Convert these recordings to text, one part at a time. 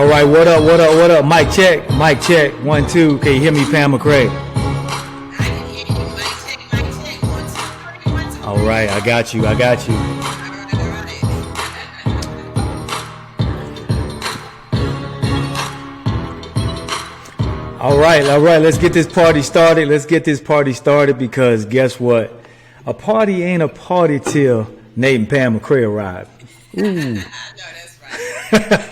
All right, what up, what up, what up? Mic check, mic check. 1, 2. Can you hear me, Pam McCray? I can hear you. Mic check, mic check. 1, 2, 3, 1, 2, All 3. right, I got you, I got you. All right, all right. All right, let's get this party started. Let's get this party started because guess what? A party ain't a party till Nate and Pam McCray arrive. No, that's right.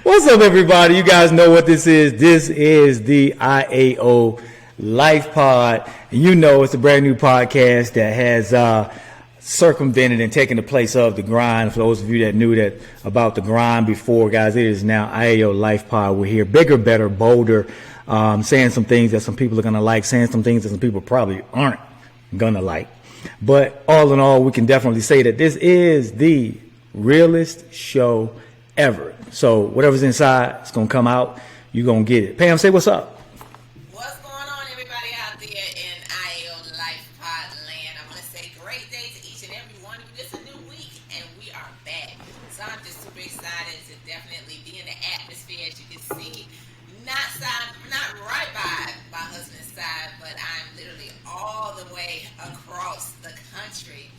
What's up, everybody? You guys know what this is. This is the IAO Life Pod. And you know it's a brand new podcast that has circumvented and taken the place of the grind. For those of you that knew that about the grind before, guys, it is now IAO Life Pod. We're here bigger, better, bolder, saying some things that some people are going to like, saying some things that some people probably aren't going to like. But all in all, we can definitely say that this is the realest show ever. So whatever's inside, it's going to come out. You're going to get it. Pam, say what's up. What's going on, everybody out there in IAO Life Pod land? I want to say great day to each and every one of you. It's a new week, and we are back. So I'm just super excited to definitely be in the atmosphere, as you can see. Not right by my husband's side, but I'm literally all the way across the country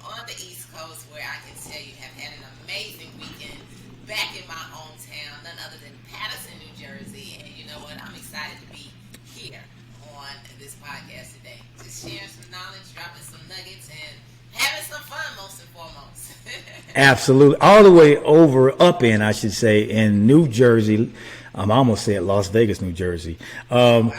on the East Coast, where I can tell you have had an amazing weekend back in my hometown, none other than Patterson, New Jersey. And you know what? I'm excited to be here on this podcast today. Just sharing some knowledge, dropping some nuggets, and having some fun, most and foremost. Absolutely. All the way up in, I should say, in New Jersey. I almost said Las Vegas, New Jersey. Wow.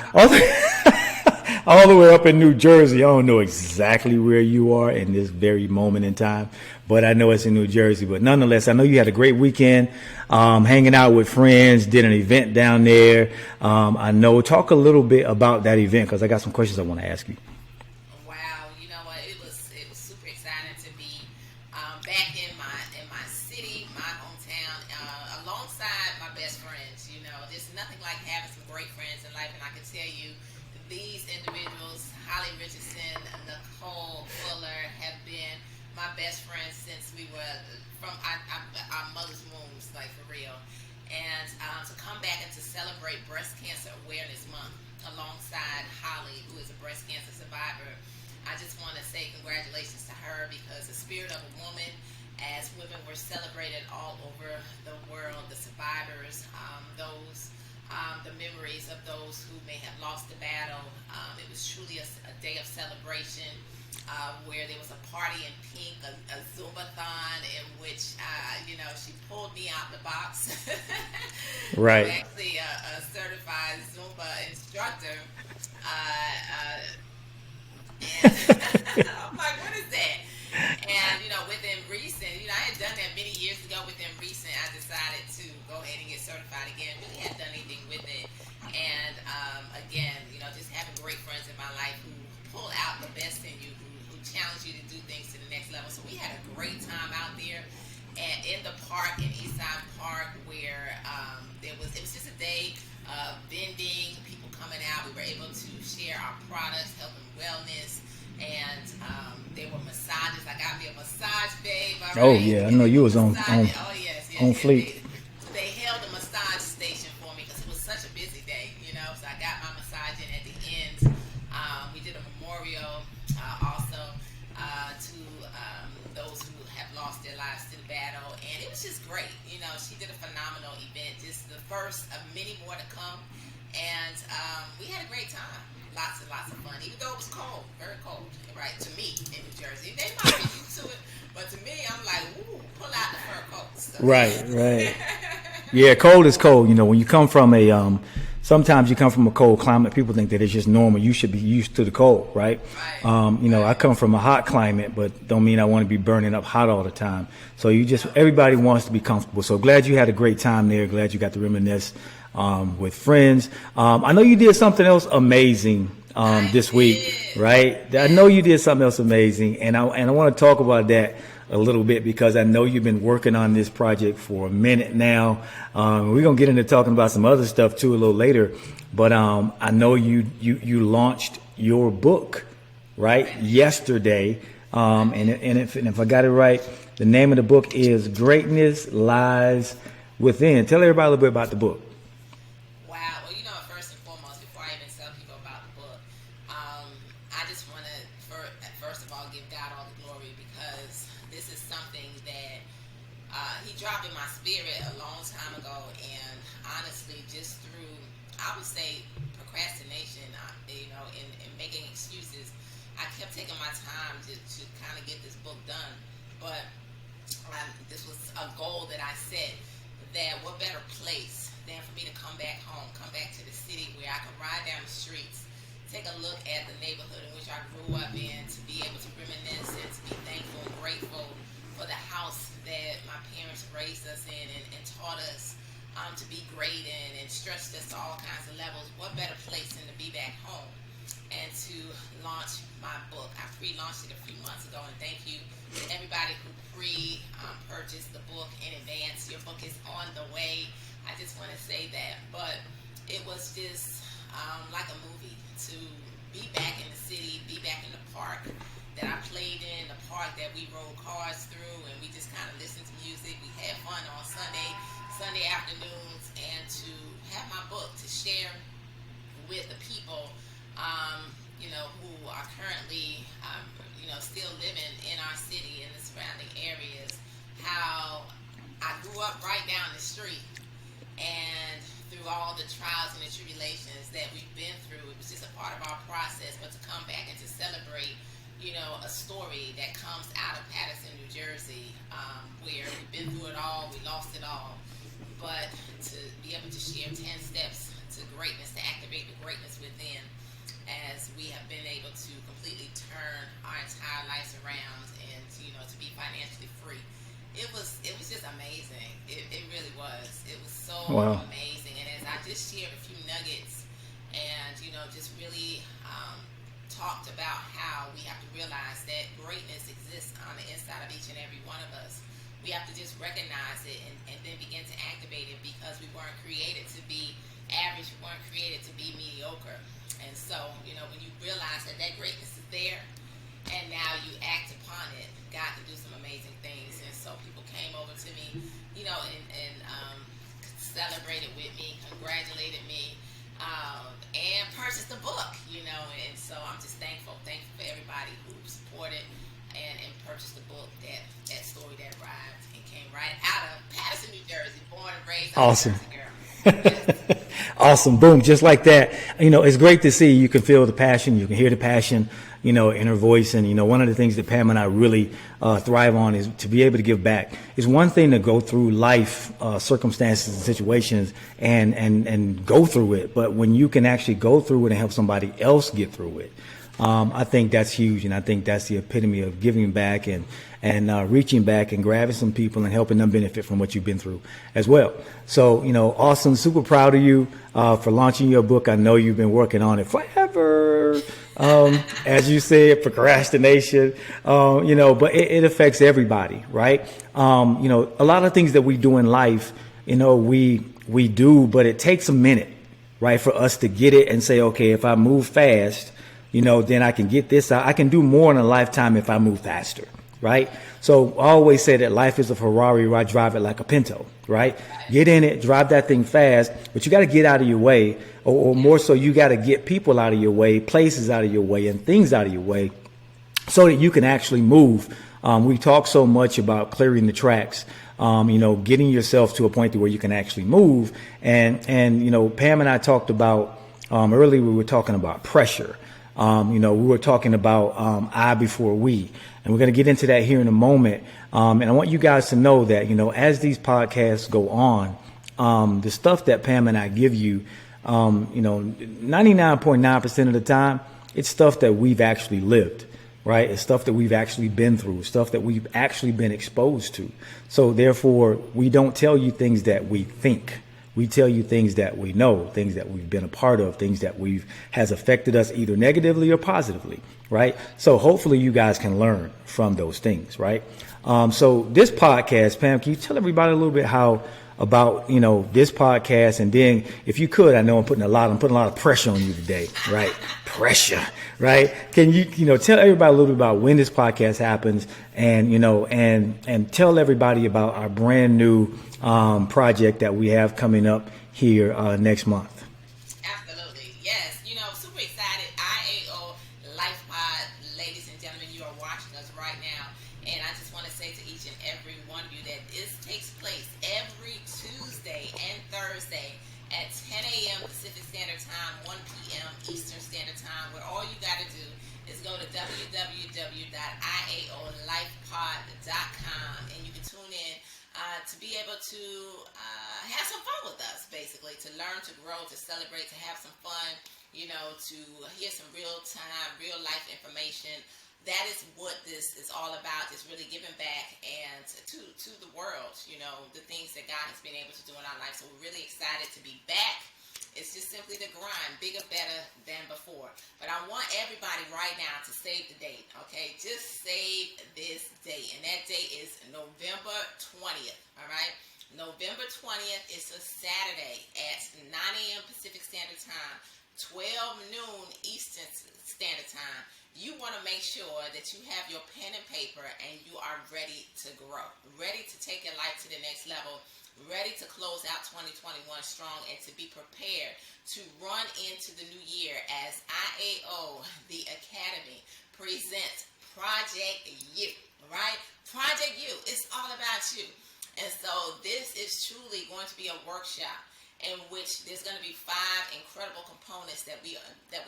All the way up in New Jersey. I don't know exactly where you are in this very moment in time, but I know it's in New Jersey. But nonetheless, I know you had a great weekend, hanging out with friends, did an event down there. I know. Talk a little bit about that event because I got some questions I want to ask you. Wow, you know what? It was super exciting to be back in my city, my hometown, alongside my best friends. You know, there's nothing like having some great friends in life, and I can tell you, these individuals, Holly Richardson, Nicole Fuller, have been my best friends since we were from our mother's wombs, like for real. And to come back and to celebrate Breast Cancer Awareness Month alongside Holly, who is a breast cancer survivor, I just want to say congratulations to her, because the spirit of a woman, as women were celebrated all over the world, the survivors, the memories of those who may have lost the battle. It was truly a day of celebration where there was a party in pink, a Zumba-thon in which, she pulled me out the box. Right. I'm actually a certified Zumba instructor. And I'm like, what is that? And, within recent, I had done that many years ago. Within recent, I decided to go ahead and get certified again. Really hadn't done anything with it. And, again, just having great friends in my life who pull out the best in you, who challenge you to do things to the next level. So we had a great time out there and in the park, in Eastside Park, where it was just a day of vending, people coming out. We were able to share our products, health and wellness. And there were massages. I got me a massage babe. Oh, yeah. I know you was on yes, fleek. They held a massage station for me because it was such a busy day, So I got my massage in at the end. We did a memorial also to those who have lost their lives to the battle. And it was just great. She did a phenomenal event. Just the first of many more to come. And we had a great time. Lots and lots of fun, even though it was cold, very cold, right, to me in New Jersey. They might be used to it, but to me, I'm like, ooh, pull out the fur coats. So. Right. Yeah, cold is cold. When you come from sometimes you come from a cold climate, people think that it's just normal. You should be used to the cold, right? I come from a hot climate, but don't mean I want to be burning up hot all the time. So everybody wants to be comfortable. So glad you had a great time there. Glad you got to reminisce with friends. I know you did something else amazing this week, right? I know you did something else amazing, and I want to talk about that a little bit because I know you've been working on this project for a minute now. We're gonna get into talking about some other stuff too a little later, but I know you launched your book right yesterday, and if I got it right, the name of the book is Greatness Lies within. Tell everybody a little bit about the book. Wow. Well, first and foremost, before I even tell people about the book, I just want to, first of all, give God all the glory, because this is something that He dropped in my spirit a long time ago. And honestly, just through, I would say, procrastination, and making excuses, I kept taking my time to kind of get this book done. But this was a goal that I set, that what better place than for me to come back home, come back to the city where I can ride down the streets, take a look at the neighborhood in which I grew up in, to be able to reminisce and to be thankful and grateful for the house that my parents raised us in and taught us to be great in, and stretched us to all kinds of levels. What better place than to be back home and to launch my book. I pre-launched it a few months ago, and thank you to everybody who purchased the book in advance. Your book is on the way. I just want to say that. But it was just like a movie to be back in the city, be back in the park that I played in, the park that we rode cars through, and we just kind of listened to music. We had fun on Sunday afternoons, and to have my book to share with the people who are currently still living in our city and the surrounding areas, how I grew up right down the street, and through all the trials and the tribulations that we've been through, it was just a part of our process. But to come back and to celebrate a story that comes out of Paterson, New Jersey, where we've been through it all, we lost it all, but to be able to share 10 steps to greatness, to activate the greatness within, as we have been able to completely turn our entire lives around, and to be financially free. It was just amazing. It really was. It was so amazing. And as I just shared a few nuggets, and just really talked about how we have to realize that greatness exists on the inside of each and every one of us. We have to just recognize it and then begin to activate it, because we weren't created to be average. We weren't created to be mediocre. And so, when you realize that greatness is there, and now you act upon it, God can do some amazing things. And so people came over to me, and celebrated with me, congratulated me, and purchased the book, and so I'm just thankful for everybody who supported and purchased the book, that story that arrived and came right out of Paterson, New Jersey, born and raised. Awesome. Yes. Awesome. Boom. Just like that. It's great to see. You can feel the passion. You can hear the passion, in her voice. And, one of the things that Pam and I really thrive on is to be able to give back. It's one thing to go through life circumstances and situations and go through it. But when you can actually go through it and help somebody else get through it, I think that's huge. And I think that's the epitome of giving back and reaching back and grabbing some people and helping them benefit from what you've been through as well. So, awesome. Super proud of you for launching your book. I know you've been working on it forever. As you said, procrastination, but it affects everybody, right? A lot of things that we do in life, we do, but it takes a minute, right, for us to get it and say, okay, if I move fast, then I can get this. I can do more in a lifetime if I move faster. Right? So I always say that life is a Ferrari where I drive it like a Pinto, right? Get in it, drive that thing fast, but you got to get out of your way, or more so, you got to get people out of your way, places out of your way, and things out of your way, so that you can actually move. We talk so much about clearing the tracks, getting yourself to a point where you can actually move. And Pam and I talked about, earlier we were talking about pressure. We were talking about I before we. And we're going to get into that here in a moment. And I want you guys to know that, as these podcasts go on, the stuff that Pam and I give you, 99.9% of the time, it's stuff that we've actually lived, right? It's stuff that we've actually been through, stuff that we've actually been exposed to. So therefore, we don't tell you things that we think. We tell you things that we know, things that we've been a part of, things that has affected us either negatively or positively, right? So hopefully you guys can learn from those things, right? So this podcast, Pam, can you tell everybody a little bit about this podcast? And then if you could, I know I'm putting a lot of pressure on you today, right? Pressure, right? Can you tell everybody a little bit about when this podcast happens, and and tell everybody about our brand new project that we have coming up here next month. Absolutely. Yes. Super excited. IAO Life Pod, ladies and gentlemen, you are watching us right now. And I just want to say to each and every one of you that this takes place every Tuesday and Thursday at 10 a.m. Pacific Standard Time, 1 p.m. Eastern Standard Time, where all you got to do is go to www.iaolifepod.com and you can tune in to be able to have some fun with us, basically, to learn, to grow, to celebrate, to have some fun, to hear some real-time, real-life information. That is what this is all about, is really giving back and to the world, the things that God has been able to do in our life. So we're really excited to be back. It's just simply the grind, bigger, better than before. But I want everybody right now to save the date, okay? Just save this date. And that date is November 20th, all right? November 20th is a Saturday at 9 a.m. Pacific Standard Time, 12 noon Eastern Standard Time. You want to make sure that you have your pen and paper and you are ready to grow, ready to take your life to the next level, ready to close out 2021 strong, and to be prepared to run into the new year as IAO, the Academy, presents Project You, right? Project You, it's all about you. And so this is truly going to be a workshop in which there's going to be 5 incredible components that we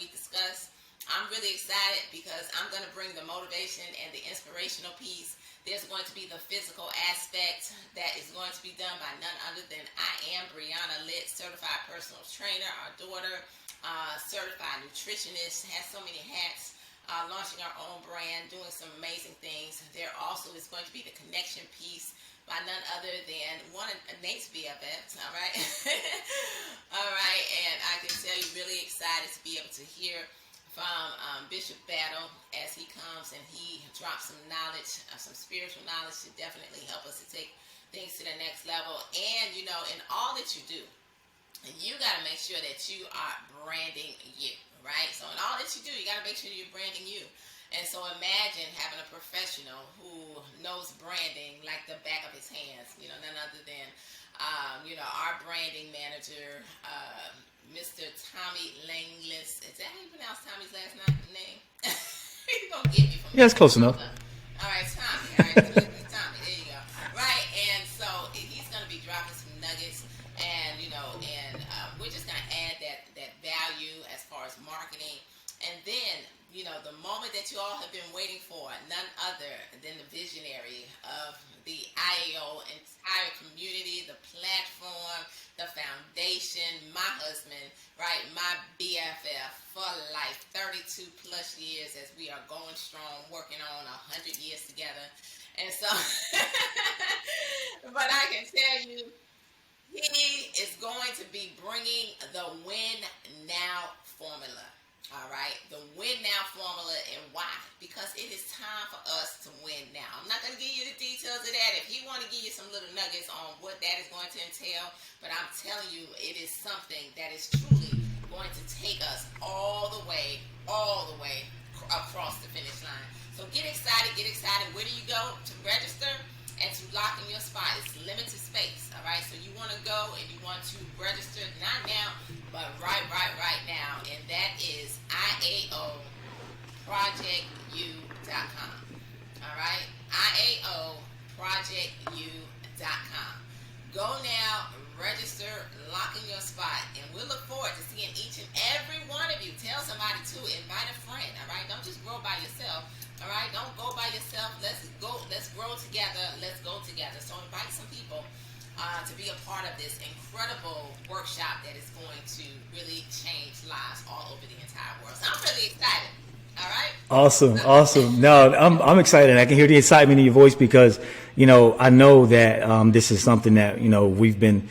discuss. I'm really excited because I'm going to bring the motivation and the inspirational piece. There's going to be the physical aspect that is going to be done by none other than I am Brianna Litt, certified personal trainer, our daughter, certified nutritionist, has so many hats, launching our own brand, doing some amazing things. There also is going to be the connection piece by none other than one of Nate's BFFs, all right? All right, and I can tell you, really excited to be able to hear from Bishop Battle as he comes and he drops some knowledge, some spiritual knowledge to definitely help us to take things to the next level. And, in all that you do, you got to make sure that you are branding you, right? So in all that you do, you got to make sure you're branding you. And so imagine having a professional who knows branding like the back of his hands, none other than, our branding manager, Mr. Tommy Langlis. Is that how you pronounce Tommy's last name? He's going to get me from Yeah, it's close enough. All right, Tommy. All right, Tommy. There you go. Right, and so he's going to be dropping some nuggets, and, we're just going to add that value as far as marketing. And then, the moment that you all have been waiting for, none other than the visionary of the IAO entire community, the platform, the foundation, my husband, right, my BFF for life, 32 plus years as we are going strong, working on 100 years together. And so, but I can tell you, he is going to be bringing the Win Now formula. All right, the Win Now formula, and why? Because it is time for us to win now. I'm not going to give you the details of that. If he want to give you some little nuggets on what that is going to entail, but I'm telling you, it is something that is truly going to take us all the way across the finish line. So get excited. Where do you go to register and to lock in your spot? It's limited space, all right? So you want to go and you want to register, not now, but right now, and that is IAOProjectU.com. All right? IAOProjectU.com. Go now, register, lock in your spot, and we'll look forward to seeing each and every one of you. Tell somebody to invite a friend, all right? Don't just grow by yourself, all right? Don't go by yourself. Let's grow together. Let's go together. So invite some people to be a part of this incredible workshop that is going to really change lives all over the entire world. So I'm really excited. All right. Awesome. No, I'm excited. I can hear the excitement in your voice because, I know that this is something that, we've been,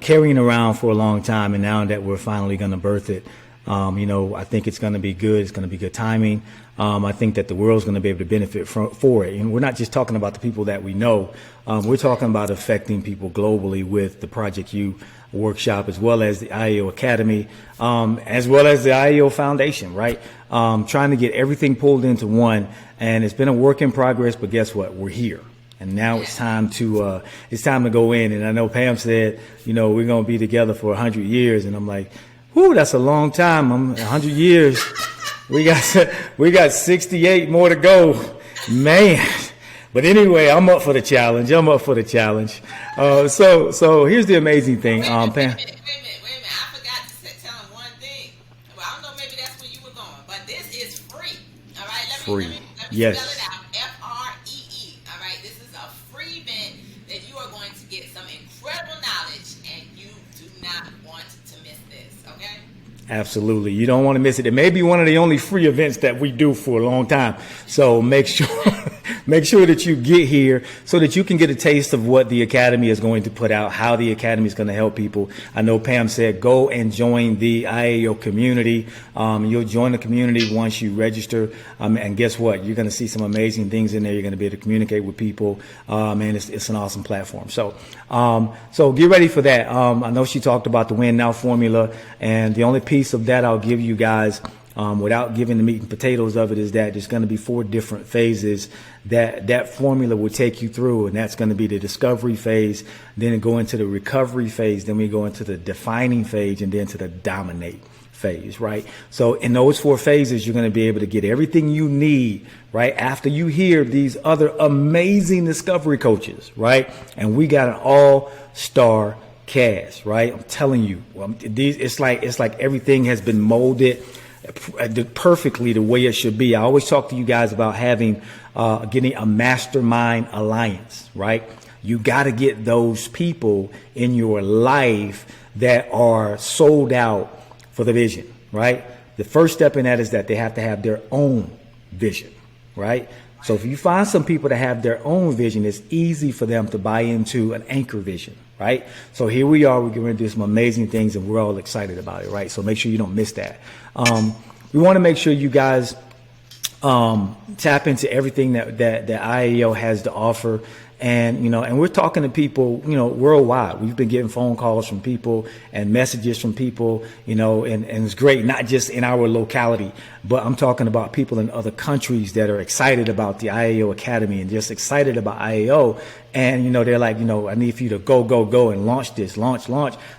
carrying around for a long time. And now that we're finally going to birth it, I think it's going to be good. It's going to be good timing. I think that the world's going to be able to benefit for it. And we're not just talking about the people that we know. We're talking about affecting people globally with the Project U workshop, as well as the IAO Academy, as well as the IAO Foundation, right? Trying to get everything pulled into one. And it's been a work in progress, but guess what? We're here. And now it's time to go in. And I know Pam said, we're going to be together for 100 years. And I'm like, whoo, that's a long time. 100 years. We got 68 more to go, man. But anyway, I'm up for the challenge. So here's the amazing thing, Pam. Wait a minute. I forgot to tell him one thing. Well, I don't know, maybe that's where you were going, but this is free. All right, let me Yes. spell it out. FREE. All right, this is a free event that you are going to get some incredible knowledge, and you do not want to miss this. Okay. Absolutely. You don't want to miss it. It may be one of the only free events that we do for a long time. So make sure that you get here so that you can get a taste of what the Academy is going to put out, how the Academy is going to help people. I know Pam said go and join the IAO community. You'll join the community once you register. And guess what? You're going to see some amazing things in there. You're going to be able to communicate with people. And it's an awesome platform. So get ready for that. I know she talked about the Win Now formula, and the only piece of that I'll give you guys, without giving the meat and potatoes of it, is that there's going to be 4 different phases that formula will take you through. And that's going to be the discovery phase, then go into the recovery phase, then we go into the defining phase, and then to the dominate phase, right? So in those 4 phases, you're going to be able to get everything you need, right? After you hear these other amazing discovery coaches, right? And we got an all-star cast, right? I'm telling you, it's like everything has been molded perfectly the way it should be. I always talk to you guys about getting a mastermind alliance, right? You got to get those people in your life that are sold out for the vision, right? The first step in that is that they have to have their own vision, right? So if you find some people that have their own vision, it's easy for them to buy into an anchor vision, right? So here we are, we're going to do some amazing things, and we're all excited about it, right? So make sure you don't miss that. We want to make sure you guys tap into everything that IAO has to offer. And, and we're talking to people, worldwide. We've been getting phone calls from people and messages from people, and it's great, not just in our locality, but I'm talking about people in other countries that are excited about the IAO Academy and just excited about IAO. And, they're like, I need for you to go and launch this, launch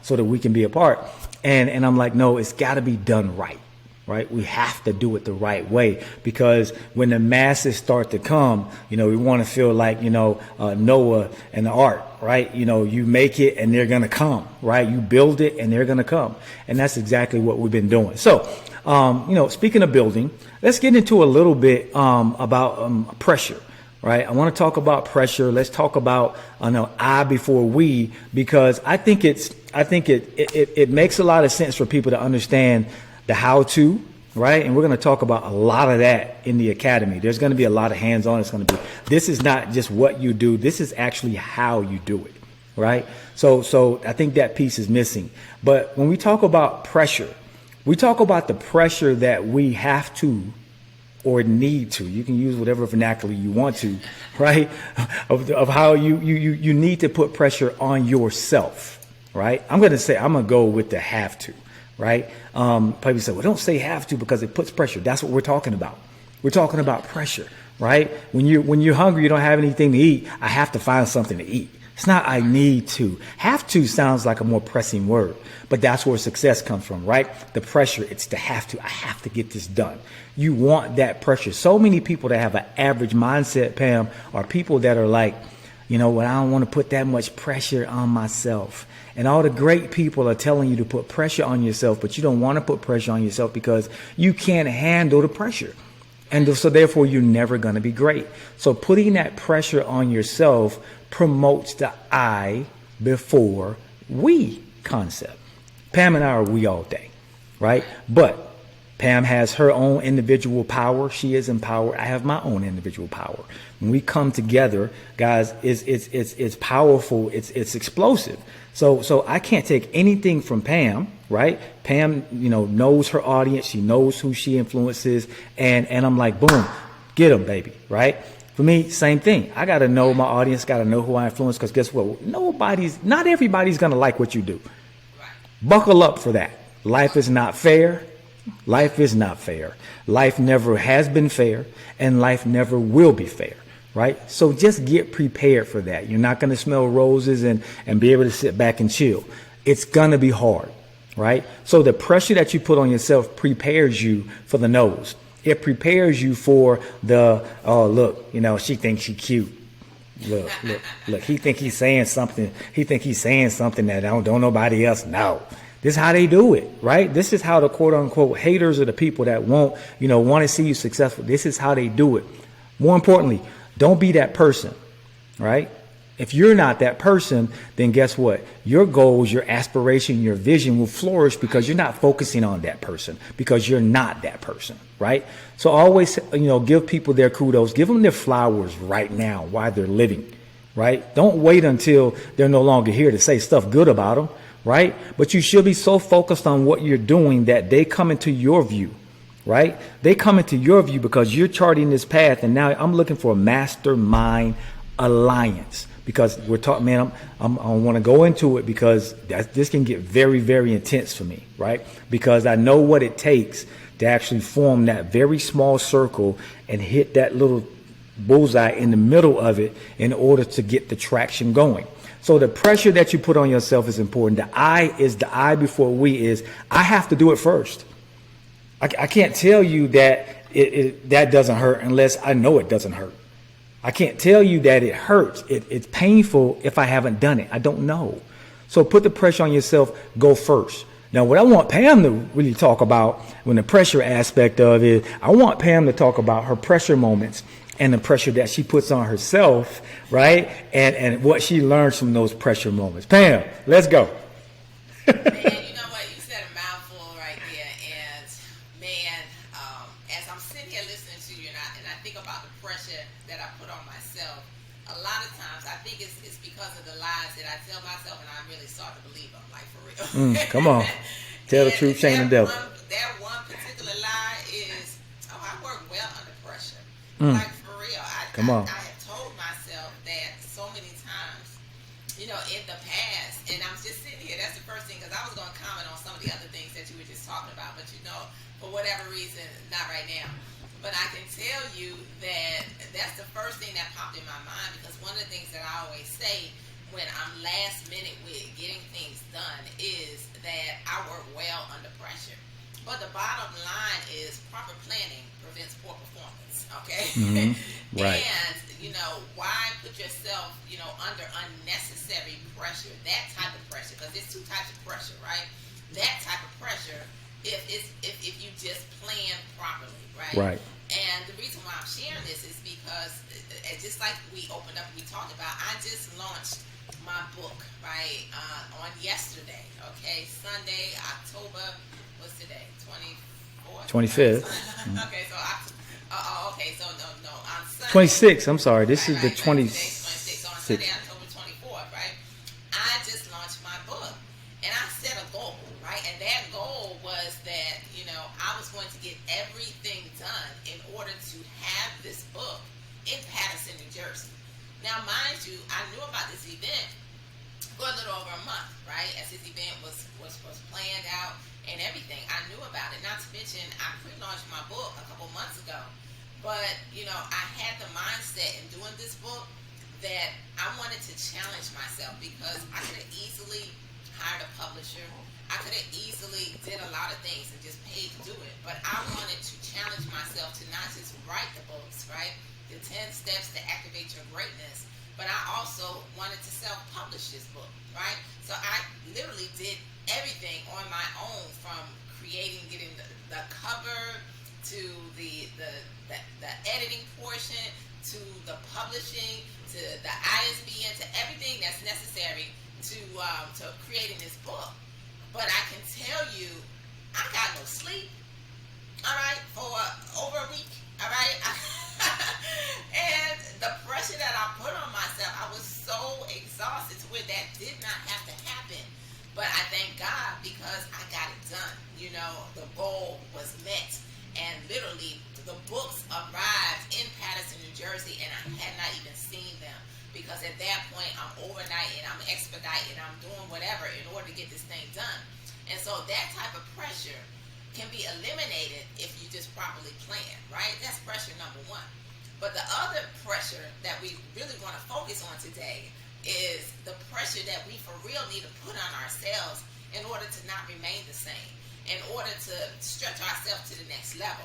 so that we can be a part. And I'm like, no, it's got to be done right. Right? We have to do it the right way, because when the masses start to come, we want to feel like, Noah and the ark, right? You make it and they're going to come, right? You build it and they're going to come. And that's exactly what we've been doing. So, speaking of building, let's get into a little bit about pressure. Right. I want to talk about pressure. Let's talk about I before we, because I think it makes a lot of sense for people to understand the how to, right? And we're going to talk about a lot of that in the Academy. There's going to be a lot of hands-on. This is not just what you do. This is actually how you do it, right? So I think that piece is missing. But when we talk about pressure, we talk about the pressure that we have to or need to. You can use whatever vernacular you want to, right? Of how you need to put pressure on yourself, right? I'm going to go with the have to. Right? People say, well, don't say have to because it puts pressure. That's what we're talking about. We're talking about pressure, right? When you're hungry, you don't have anything to eat. I have to find something to eat. It's not I need to. Have to sounds like a more pressing word, but that's where success comes from, right? The pressure, it's the have to. I have to get this done. You want that pressure. So many people that have an average mindset, Pam, are people that are like, I don't want to put that much pressure on myself. And all the great people are telling you to put pressure on yourself, but you don't want to put pressure on yourself because you can't handle the pressure. And so therefore, you're never going to be great. So putting that pressure on yourself promotes the I before we concept. Pam and I are we all day, right? But Pam has her own individual power. She is empowered. I have my own individual power. When we come together, guys, it's powerful. It's explosive. So I can't take anything from Pam, right? Pam, knows her audience. She knows who she influences. And I'm like, boom, get them, baby, right? For me, same thing. I got to know my audience, got to know who I influence, because guess what? Not everybody's going to like what you do. Buckle up for that. Life is not fair. Life is not fair. Life never has been fair, and life never will be fair, right? So just get prepared for that. You're not going to smell roses and be able to sit back and chill. It's going to be hard, right? So the pressure that you put on yourself prepares you for the no's. It prepares you for the, oh, look, you know, she thinks she's cute. Look, he think he's saying something. He think he's saying something that don't nobody else know. This is how they do it, right? This is how the quote unquote haters are the people that want to see you successful. This is how they do it. More importantly, don't be that person, right? If you're not that person, then guess what? Your goals, your aspiration, your vision will flourish because you're not focusing on that person, because you're not that person, right? So always, give people their kudos, give them their flowers right now while they're living, right? Don't wait until they're no longer here to say stuff good about them, right? But you should be so focused on what you're doing that they come into your view, right? They come into your view because you're charting this path. And now I'm looking for a mastermind alliance. Because we're talking, man, I want to go into it because this can get very, very intense for me, right? Because I know what it takes to actually form that very small circle and hit that little bullseye in the middle of it in order to get the traction going. So the pressure that you put on yourself is important. The I before we is I have to do it first. I can't tell you that that doesn't hurt unless I know it doesn't hurt. I can't tell you that it hurts. It's painful if I haven't done it. I don't know. So put the pressure on yourself. Go first. Now, what I want Pam to really talk about when the pressure aspect of it, I want Pam to talk about her pressure moments and the pressure that she puts on herself, right? And what she learns from those pressure moments. Pam, let's go. Man, you know what? You said a mouthful right there. And man, as I'm sitting here listening to you and I think about the pressure that I put on myself, a lot of times I think it's because of the lies that I tell myself, and I really start to believe them, like for real. Come on. Tell the truth, shame the devil. That one particular lie is, I work well under pressure. Like for real. Come on. I have told myself that so many times, in the past, and I'm just sitting here, that's the first thing, because I was going to comment on some of the other things that you were just talking about, but for whatever reason, not right now. But I can tell you that that's the first thing that popped in my mind, because one of the things that I always say when I'm last minute with getting things done is that I work well under pressure. But the bottom line is proper planning prevents poor performance, okay? Mm-hmm. Right. And, why put yourself, under unnecessary pressure, that type of pressure, because there's two types of pressure, right? That type of pressure, if you just plan properly, right? Right. And the reason why I'm sharing this is because, just like we opened up, we talked about, I just launched my book, right, on yesterday, okay? Sunday, October, what's today? 24th? 25th. Okay, so no, on Sunday. 26, I'm sorry. This is the 26th. 26th. So on Sunday, October 24th, right? I just launched my book. And I set a goal, right? And that goal was that, I was going to get everything done in order to have this book in Patterson, New Jersey. Now, mind you, I knew about this event for a little over a month, right? As this event was planned out and everything. I knew about it. Not to mention, I pre-launched my book a couple months ago. But, I had the mindset in doing this book that I wanted to challenge myself, because I could have easily hired a publisher. I could have easily did a lot of things and just paid to do it. But I wanted to challenge myself to not just write the books, right? The 10 steps to activate your greatness. But I also wanted to self-publish this book, right? So I literally did everything on my own, from getting the cover to the editing portion, to the publishing, to the ISBN, to everything that's necessary to creating this book. But I can tell you, I got no sleep, all right, for over a week, all right? And the pressure that I put on myself, I was so exhausted to where that did not have to happen. But I thank God, because I got it done. The goal was met. And literally, the books arrived in Patterson, New Jersey, and I had not even seen them. Because at that point, I'm overnighting, I'm expediting, I'm doing whatever in order to get this thing done. And so that type of pressure can be eliminated if you just properly plan, right? That's pressure number one. But the other pressure that we really want to focus on today is the pressure that we for real need to put on ourselves in order to not remain the same, in order to stretch ourselves to the next level,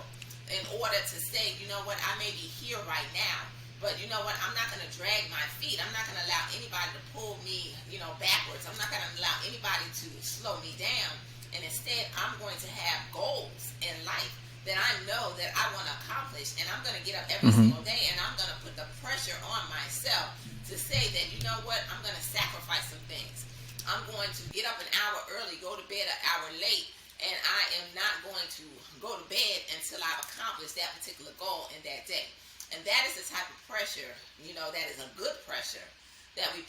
in order to say, you know what, I may be here right now, but you know what, I'm not going to drag my feet. I'm not going to allow anybody to pull me, backwards. I'm not going to allow anybody to slow me down. And instead, I'm going to have goals in life that I know that I want to accomplish. And I'm going to get up every single day, and I'm going to put the pressure on myself to say that, you know what, I'm going to sacrifice some things. I'm going to get up an hour early, go to bed an hour late, and I am not going to go to bed until I've accomplished that particular goal in that day. And that is the type of pressure, that is a good pressure that we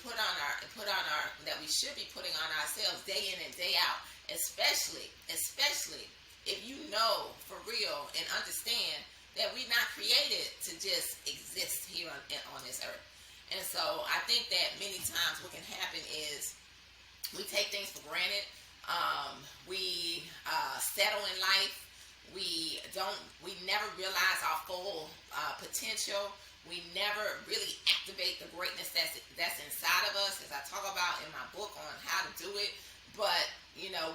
that we should be putting on ourselves day in and day out, especially if you know for real and understand that we're not created to just exist here on this earth. And so I think that many times what can happen is we take things for granted. We settle in life. We never realize our full potential. We never really activate the greatness that's inside of us, as I talk about in my book on how to do it. But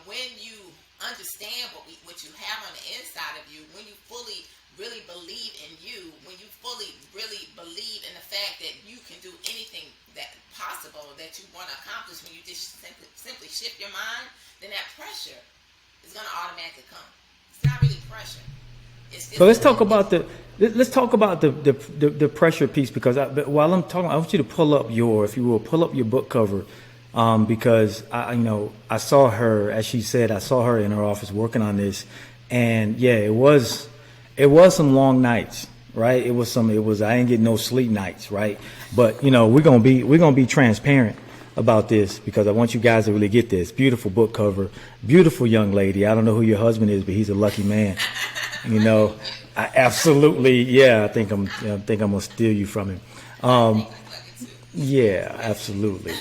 when you understand what you have on the inside of you, when you fully really believe in you, when you fully really believe in the fact that you can do anything that possible that you want to accomplish, when you just simply shift your mind, then that pressure is going to automatically come. It's not really pressure. So let's talk about the pressure piece, because while I'm talking, I want you to pull up your book cover, because I saw her, as she said, I saw her in her office working on this, and yeah, it was some long nights, right? I didn't get no sleep nights, right? But we're gonna be transparent about this, because I want you guys to really get this. Beautiful book cover, beautiful young lady. I don't know who your husband is, but he's a lucky man. I absolutely, yeah. I think I'm gonna steal you from him. Yeah, absolutely.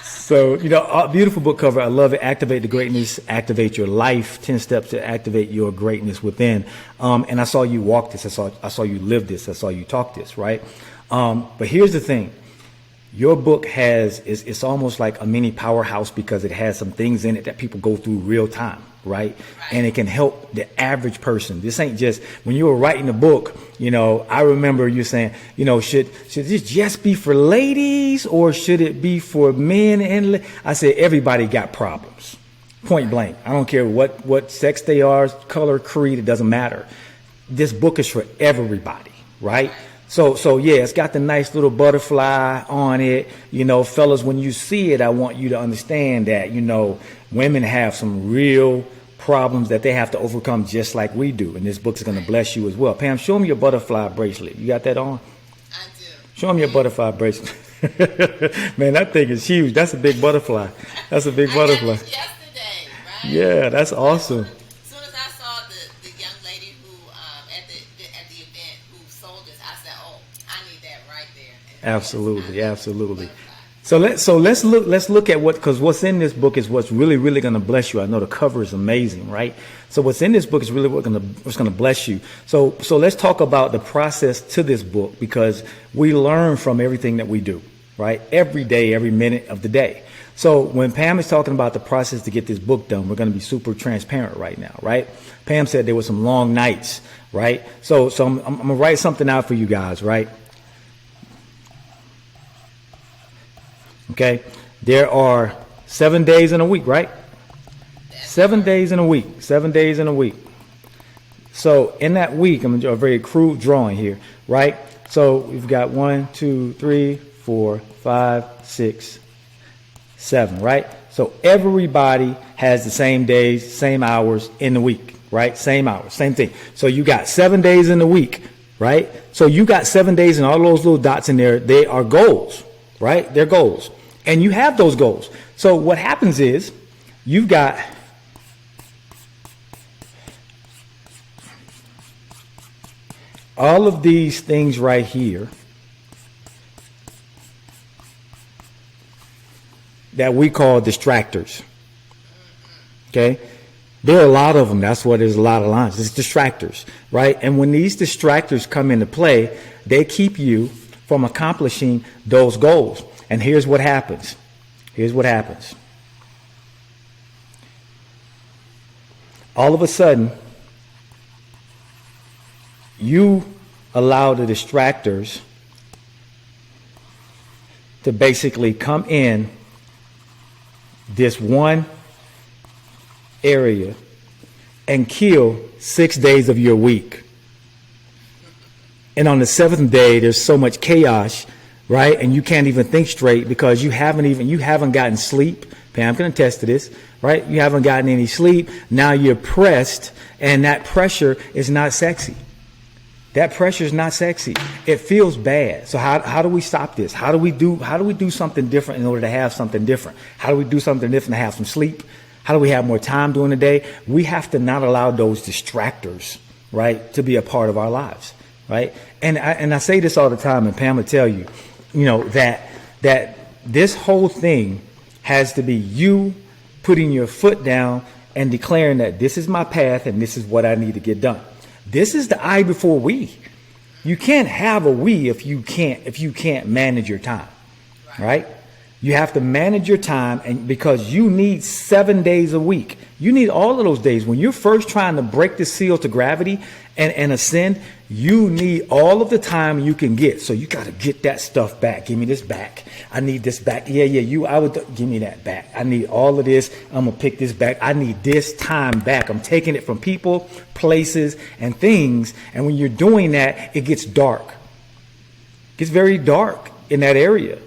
So beautiful book cover. I love it. Activate the greatness. Activate your life. 10 steps to activate your greatness within. And I saw you walk this. I saw you live this. I saw you talk this. Right. But here's the thing. Your book it's almost like a mini powerhouse, because it has some things in it that people go through real time, right? And it can help the average person. This ain't just, when you were writing the book, I remember you saying, should this just be for ladies, or should it be for men? And I said, everybody got problems, point blank. I don't care what sex they are, color, creed, it doesn't matter. This book is for everybody, right? So yeah, it's got the nice little butterfly on it. Fellas, when you see it, I want you to understand that, women have some real problems that they have to overcome, just like we do. And this book is going to bless you as well. Pam, show me your butterfly bracelet. You got that on? I do. Show me your butterfly bracelet. Man, that thing is huge. That's a big butterfly. That's a big butterfly. I got it yesterday, right? Yeah, that's awesome. Absolutely. So let's look at what's in this book is what's really, really going to bless you. I know the cover is amazing, right? So what's in this book is really what's going to bless you. So let's talk about the process to this book, because we learn from everything that we do, right? Every day, every minute of the day. So when Pam is talking about the process to get this book done, we're going to be super transparent right now, right? Pam said there were some long nights, right? So I'm going to write something out for you guys, right? Okay, there are 7 days in a week, right? 7 days in a week. So in that week, I'm going to do a very crude drawing here, right? So we've got 1, 2, 3, 4, 5, 6, 7, right? So everybody has the same days, same hours in the week, right? Same hours, same thing. So you got 7 days in the week, right? So you got 7 days, and all those little dots in there, they are goals, right? They're goals. And you have those goals. So what happens is you've got all of these things right here that we call distractors. Okay? There are a lot of them. That's why there's a lot of lines. It's distractors, right? And when these distractors come into play, They keep you from accomplishing those goals. And here's what happens. Here's what happens. All of a sudden, you allow the distractors to basically come in this one area and kill 6 days of your week. And on the seventh day, there's so much chaos, right? And you can't even think straight because you haven't gotten sleep. Pam can attest to this, right? You haven't gotten any sleep. Now you're pressed, and that pressure is not sexy. That pressure is not sexy. It feels bad. So how do we stop this? How do we do something different in order to have something different? How do we do something different to have some sleep? How do we have more time during the day? We have to not allow those distractors, right, to be a part of our lives, right? And I say this all the time, and Pam will tell you, that this whole thing has to be you putting your foot down and declaring that this is my path and this is what I need to get done. This is the I before we. You can't have a we if you can't manage your time, right? You have to manage your time, and because you need 7 days a week. You need all of those days. When you're first trying to break the seal to gravity and ascend, you need all of the time you can get. So you got to get that stuff back. Give me this back. I need this back. Give me that back. I need all of this. I'm going to pick this back. I need this time back. I'm taking it from people, places, and things. And when you're doing that, it gets dark. It gets very dark in that area.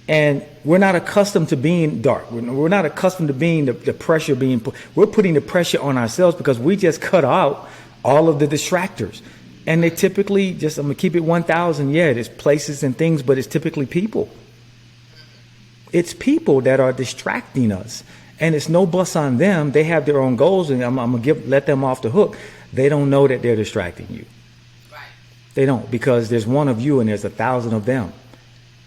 And we're not accustomed to being dark. We're not accustomed to being the pressure being put. We're putting the pressure on ourselves because we just cut out all of the distractors. And they typically I'm going to keep it 1,000. Yeah, there's places and things, but it's typically people. It's people that are distracting us. And it's no bus on them. They have their own goals, and I'm going to let them off the hook. They don't know that they're distracting you. Right. They don't, because there's one of you and there's 1,000 of them.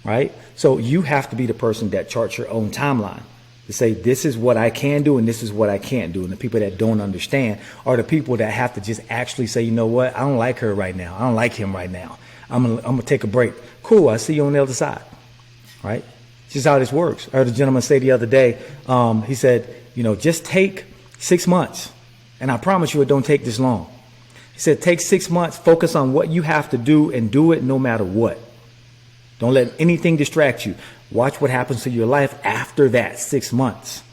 Right? So you have to be the person that charts your own timeline to say, this is what I can do and this is what I can't do. And the people that don't understand are the people that have to just actually say, you know what? I don't like her right now. I don't like him right now. I'm going to take a break. Cool. I see you on the other side. Right? It's just how this works. I heard a gentleman say the other day, he said, just take 6 months. And I promise you it don't take this long. He said, take 6 months, focus on what you have to do and do it no matter what. Don't let anything distract you. Watch what happens to your life after that 6 months,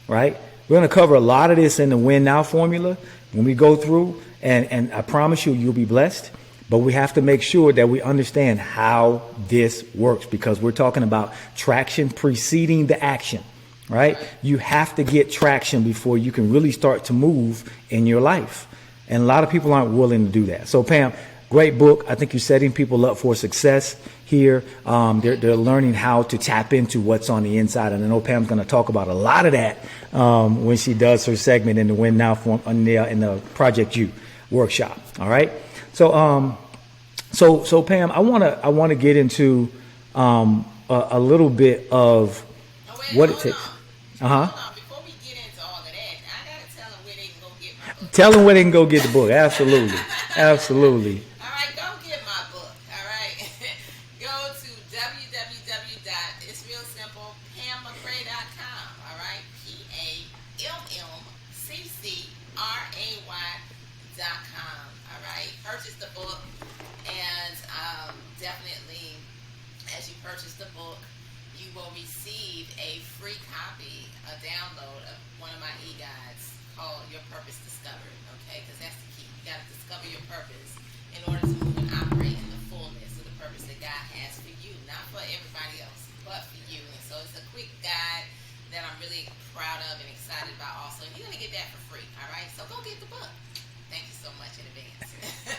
right? We're going to cover a lot of this in the Win Now formula when we go through, and I promise you'll be blessed. But we have to make sure that we understand how this works, because we're talking about traction preceding the action, right? You have to get traction before you can really start to move in your life. And a lot of people aren't willing to do that. So, Pam, great book. I think you're setting people up for success here. They're learning how to tap into what's on the inside. And I know Pam's going to talk about a lot of that when she does her segment in the Win Now form in the Project U workshop. All right. So Pam, I want to get into a little bit of what it takes. Before we get into all of that, I gotta tell them where they can go get my book. Tell them where they can go get the book. Absolutely, absolutely. All right, go get my book. All right, go to www.itsrealsimple.PamMcCray.com. All right, PAMMCCRAY.com. All right, purchase the book, and definitely, as you purchase the book, you will receive a free copy, a download of one of my e-guides called Your Purpose Discovered, okay? Because that's the key. You got to discover your purpose in order to move and operate in the fullness of the purpose that God has for you, not for everybody else, but for you. And so it's a quick guide that I'm really proud of and excited about also. You're going to get that for free, all right? So go get the book. Thank you so much in advance.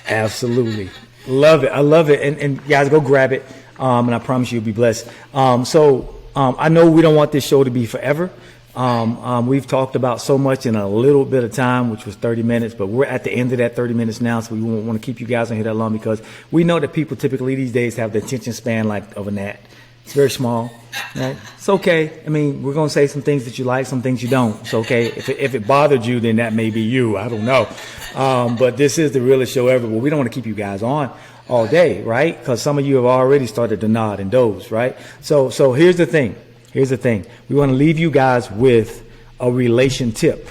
Absolutely. Love it. I love it. And guys, go grab it. And I promise you'll be blessed. I know we don't want this show to be forever. We've talked about so much in a little bit of time, which was 30 minutes, but we're at the end of that 30 minutes now. So we won't want to keep you guys on here that long, because we know that people typically these days have the attention span like of a gnat. It's very small, right? It's okay. I mean, we're going to say some things that you like, some things you don't. It's okay. If it bothered you, then that may be you. I don't know. But this is the realest show ever. But we don't want to keep you guys on all day, right? Because some of you have already started to nod and doze, right? So here's the thing. Here's the thing. We want to leave you guys with a relation tip,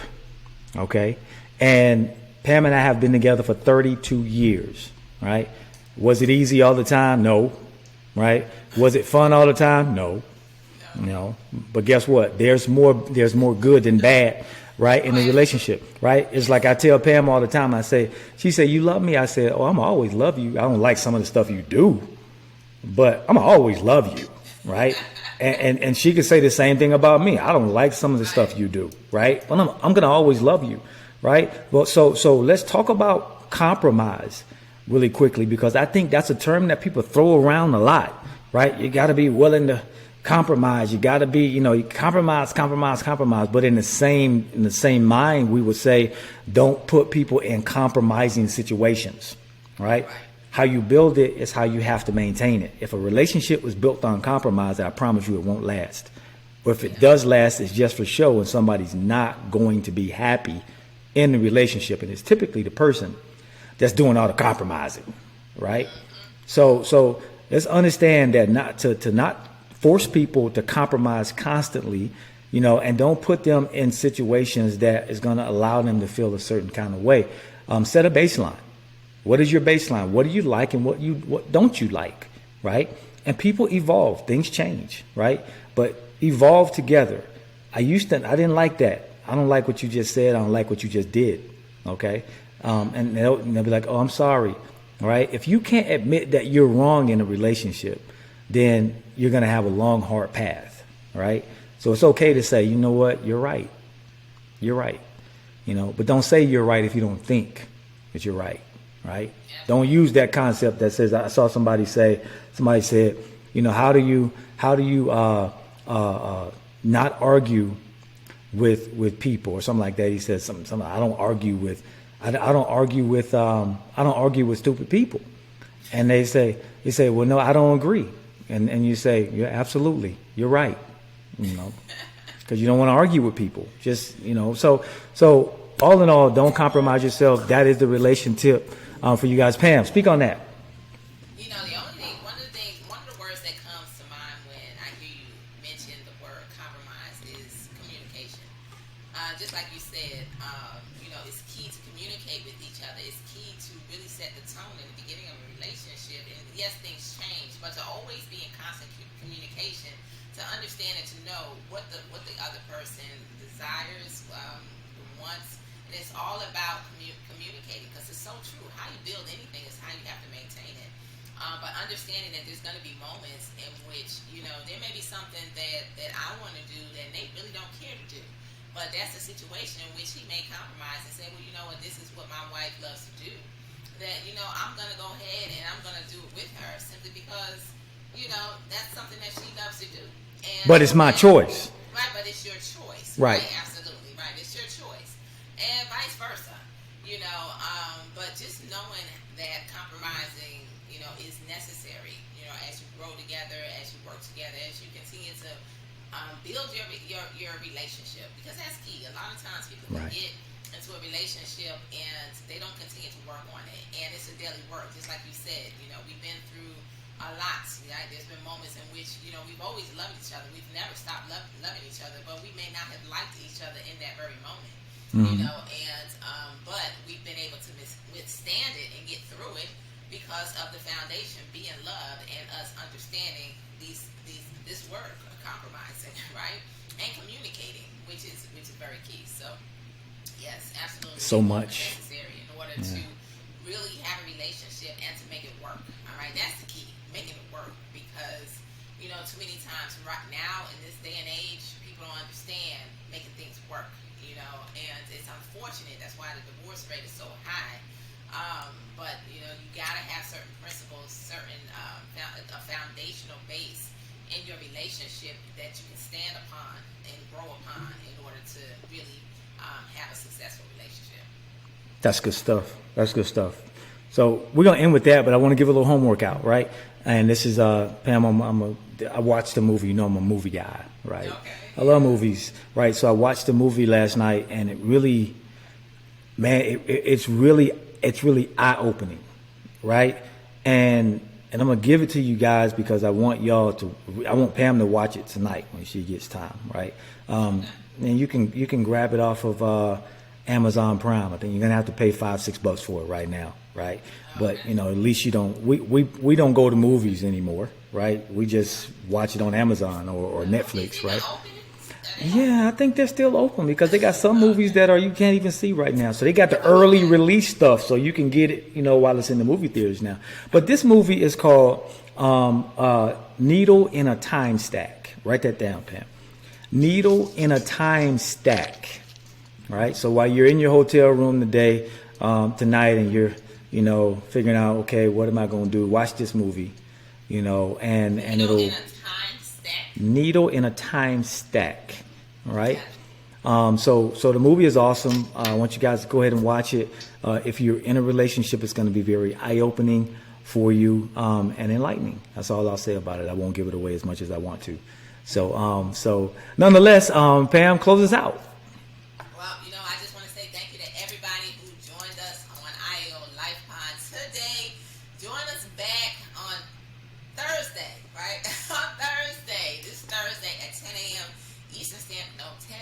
okay? And Pam and I have been together for 32 years, right? Was it easy all the time? No, right? Was it fun all the time? No. No. But guess what? There's more good than bad, right, in a relationship, right? It's like I tell Pam all the time. She said, you love me? I said, oh, I'm always love you. I don't like some of the stuff you do, but I'm always love you, right? And she could say the same thing about me. I don't like some of the stuff you do, right? But I'm going to always love you, right? Well, so let's talk about compromise really quickly, because I think that's a term that people throw around a lot, right? You got to be willing to compromise. You got to be, you compromise. But in the same mind, we would say, don't put people in compromising situations, right? How you build it is how you have to maintain it. If a relationship was built on compromise, I promise you it won't last. Or if it does last, it's just for show, and somebody's not going to be happy in the relationship. And it's typically the person that's doing all the compromising, right? So let's understand that not force people to compromise constantly, and don't put them in situations that is going to allow them to feel a certain kind of way. Set a baseline. What is your baseline? What do you like and what don't you like, right? And people evolve. Things change, right? But evolve together. I didn't like that. I don't like what you just said. I don't like what you just did, okay? And they'll be like, oh, I'm sorry, all right? If you can't admit that you're wrong in a relationship, then you're going to have a long, hard path, right? So it's okay to say, you know what, you're right. You're right, but don't say you're right if you don't think that you're right. Right? Don't use that concept that says, I saw somebody said, how do you not argue with people or something like that. He says something I don't argue with stupid people. And they say, well, no, I don't agree. And you say, yeah, absolutely, you're right. Because you don't want to argue with people. Just, so all in all, don't compromise yourself. That is the relation tip for you guys. Pam, speak on that. One of the words that comes to mind when I hear you mention the word compromise is communication. Just like you said, it's key to communicate with each other. It's key to really set the tone in the beginning of a relationship. And yes, things change, but to always be in constant communication, to understand and to know what the other person desires, wants. And it's all about communicating, because it's so true. How you build anything is how you have to maintain it. But understanding that there's going to be moments in which, there may be something that I want to do that Nate really don't care to do. But that's a situation in which he may compromise and say, well, you know what, this is what my wife loves to do. That, I'm going to go ahead and I'm going to do it with her simply because, that's something that she loves to do. But it's my choice. Right, but it's your choice. Right. Absolutely, right. It's your choice. And vice versa, but just knowing that compromising, is necessary, as you grow together, as you work together, as you continue to build your relationship, because that's key. A lot of times people can get into a relationship and they don't continue to work on it, and it's a daily work. Just like you said, we've been through a lot, right? There's been moments in which, we've always loved each other. We've never stopped loving each other, but we may not have liked each other in that very moment. But we've been able to withstand it and get through it because of the foundation being love and us understanding this word compromising, right, and communicating, which is very key. So yes, absolutely, so much necessary in order to really have a relationship and to make it work. All right, that's the key, making it work, because too many times right now in this day and age, people don't understand making things work. And it's unfortunate. That's why the divorce rate is so high. But you gotta have certain principles, a foundational base in your relationship that you can stand upon and grow upon in order to really have a successful relationship. That's good stuff. So we're gonna end with that, but I want to give a little homework out, right? And this is Pam. I watched the movie. I'm a movie guy, right? Okay. I love movies, right? So I watched the movie last night, and it really, man, it's really eye-opening, right? and I'm gonna give it to you guys because I want Pam to watch it tonight when she gets time, right? And you can grab it off of Amazon Prime. I think you're gonna have to pay $5-6 for it right now, right? But at least you don't. We don't go to movies anymore, right? We just watch it on Amazon or Netflix, right? Yeah, I think they're still open because they got some movies that you can't even see right now. So they got the early release stuff, so you can get it, while it's in the movie theaters now. But this movie is called Needle in a Time Stack. Write that down, Pam. Needle in a Time Stack. All right. So while you're in your hotel room tonight, and you're, figuring out, okay, what am I going to do? Watch this movie, and it'll. Needle in a Time Stack. All right. So the movie is awesome. I want you guys to go ahead and watch it. If you're in a relationship, it's going to be very eye-opening for you and enlightening. That's all I'll say about it. I won't give it away as much as I want to. So nonetheless, Pam, close us out. Well, I just want to say thank you to everybody who joined us on IAO Life Pod today. Join us back on Thursday, right? On Thursday, this Thursday at 10 a.m. 10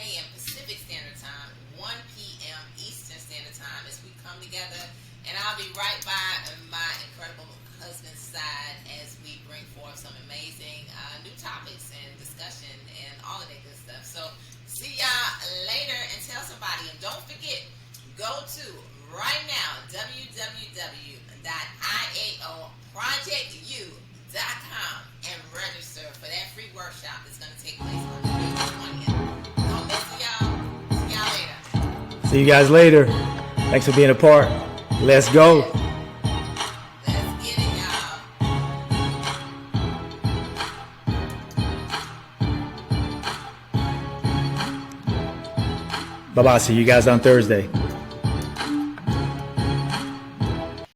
a.m. Pacific Standard Time, 1 p.m. Eastern Standard Time as we come together. And I'll be right by my incredible husband's side as we bring forth some amazing new topics and discussion and all of that good stuff. So see y'all later, and tell somebody. And don't forget, go to right now, www.iaoprojectu.com and register for that free workshop that's going to take place on November 20th. Don't miss it, y'all. See y'all later. See you guys later. Thanks for being a part. Let's go. Let's get it, y'all. Bye-bye. See you guys on Thursday.